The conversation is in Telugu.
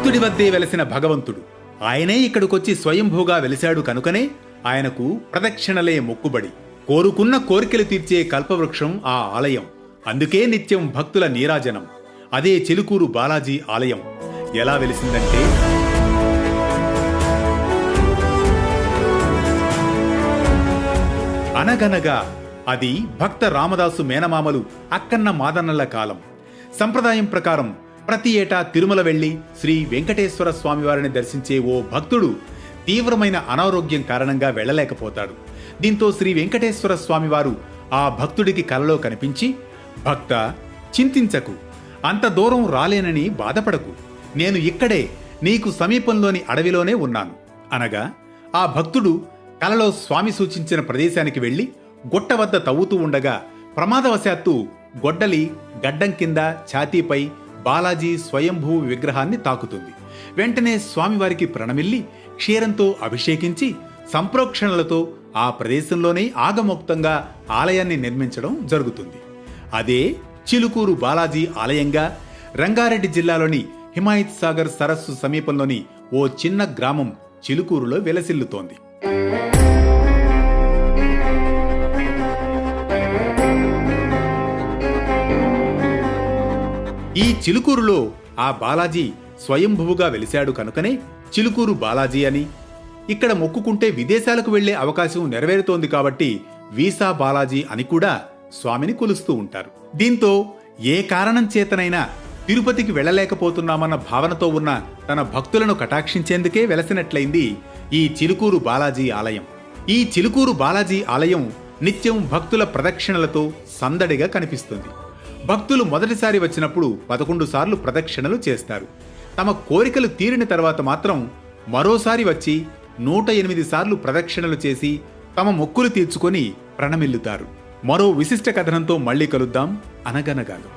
భక్తుడి వద్దే వెలసిన భగవంతుడు ఆయనే ఇక్కడికొచ్చి స్వయంభూగా వెలిశాడు కనుకనే ఆయనకు ప్రదక్షిణలే మొక్కుబడి. కోరుకున్న కోరికలు తీర్చే కల్పవృక్షం ఆ ఆలయం. అందుకే నిత్యం భక్తుల నీరాజనం. అదే చిలుకూరు బాలాజీ ఆలయం. ఎలా వెలిసిందంటే, అనగనగా అది భక్త రామదాసు మేనమామలు అక్కన్న మాదన్నల కాలం. సంప్రదాయం ప్రకారం ప్రతి ఏటా తిరుమల వెళ్లి శ్రీ వెంకటేశ్వర స్వామివారిని దర్శించే ఓ భక్తుడు తీవ్రమైన అనారోగ్యం కారణంగా వెళ్లలేకపోతాడు. దీంతో శ్రీ వెంకటేశ్వర స్వామివారు ఆ భక్తుడికి కలలో కనిపించి, భక్త, చింతించకు, అంత దూరం రాలేనని బాధపడకు, నేను ఇక్కడే నీకు సమీపంలోని అడవిలోనే ఉన్నాను అనగా, ఆ భక్తుడు కలలో స్వామి సూచించిన ప్రదేశానికి వెళ్లి గుట్ట వద్ద తవ్వుతూ ఉండగా ప్రమాదవశాత్తు గొడ్డలి గడ్డం కింద ఛాతీపై బాలాజీ స్వయంభూ విగ్రహాన్ని తాకుతుంది. వెంటనే స్వామివారికి ప్రణమిల్లి క్షీరంతో అభిషేకించి సంప్రోక్షణలతో ఆ ప్రదేశంలోనే ఆగమోక్తంగా ఆలయాన్ని నిర్మించడం జరుగుతుంది. అదే చిలుకూరు బాలాజీ ఆలయంగా రంగారెడ్డి జిల్లాలోని హిమాయత్ సాగర్ సరస్సు సమీపంలోని ఓ చిన్న గ్రామం చిలుకూరులో వెలసిల్లుతోంది. ఈ చిలుకూరులో ఆ బాలాజీ స్వయంభువుగా వెలిశాడు కనుకనే చిలుకూరు బాలాజీ అని, ఇక్కడ మొక్కుకుంటే విదేశాలకు వెళ్లే అవకాశం నెరవేరుతోంది కాబట్టి వీసా బాలాజీ అని కూడా స్వామిని కొలుస్తూ ఉంటారు. దీంతో ఏ కారణం చేతనైనా తిరుపతికి వెళ్లలేకపోతున్నామన్న భావనతో ఉన్న తన భక్తులను కటాక్షించేందుకే వెలసినట్లయింది ఈ చిలుకూరు బాలాజీ ఆలయం. ఈ చిలుకూరు బాలాజీ ఆలయం నిత్యం భక్తుల ప్రదక్షిణలతో సందడిగా కనిపిస్తుంది. భక్తులు మొదటిసారి వచ్చినప్పుడు 11 సార్లు ప్రదక్షిణలు చేస్తారు. తమ కోరికలు తీరిన తర్వాత మాత్రం మరోసారి వచ్చి 108 సార్లు ప్రదక్షిణలు చేసి తమ మొక్కులు తీర్చుకొని ప్రణమిల్లుతారు. మరో విశిష్ట కథనంతో మళ్ళీ కలుద్దాం. అనగనగాలు.